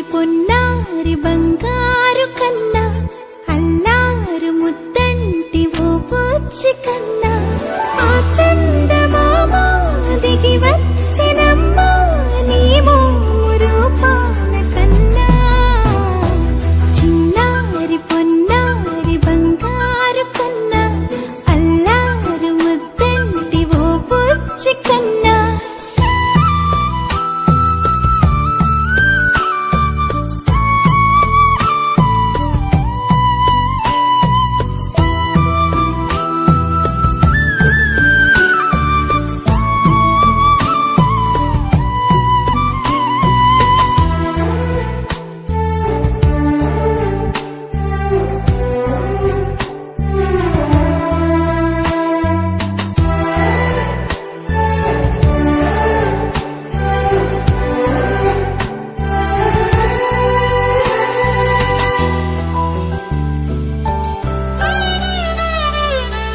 పొన్నారి బంగారు కన్నా అల్లారు ముద్దంటి ఓ పూచి కన్నా ఆ చందమామ దిగి వచ్చినమ్మా నీ రూపాన కన్నా చిన్నారి పొన్నారి బంగారు కన్నా అల్లారు ముద్దంటి ఓ పూచి కన్నా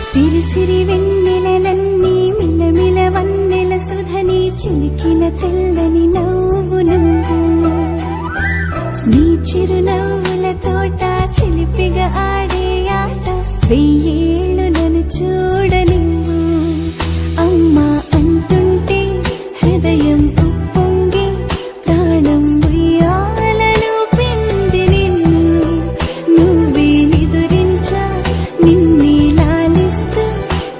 సిరి సిరి వెన్నెలలన్నీ మిలమిల వన్నెల సుధని చిలికిన తెల్లని నవ్వు నువ్వు నీ చిరునవ్వుల తోట చిలిపిగా ఆడే ఆట వెయ్యేళ్ళు నన్ను చూడ నువ్వు అమ్మా అంటుంటే హృదయం ఉప్పొంగి ప్రాణం ఉయ్యాలలో పిండి నిన్ను నువ్వే నిదురించా నిన్నే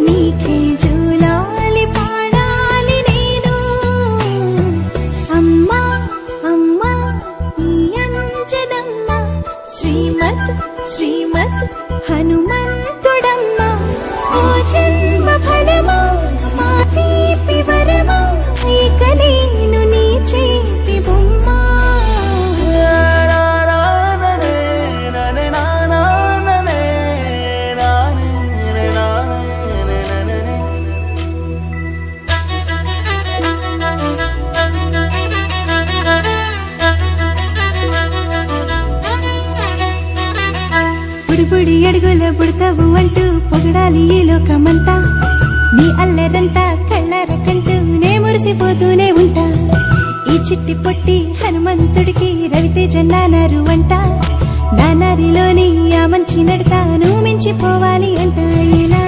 నీకే జూలాలి పాడాలి నేను అమ్మా అమ్మా ఈ అంజనమ్మ శ్రీమత్ శ్రీమత్ హనుమంతుడమ్మ ఓ జన్మ ఫలమా మా తీపి వరమా ఇక నేను నీ చేతి బొమ్మ బుడి అడుగుల బుడతావు అంటూ పొగడాలి ఈ లోకమంతా నీ అల్లరంతా కళ్ళారకంటూ నే మురిసిపోతూనే ఉంటా ఈ చిట్టి పొట్టి హనుమంతుడికి రవితేజ నానారు అంట నానారిలోని ఆ మంచి నడతా నువ్వు మించిపోవాలి అంట ఎలా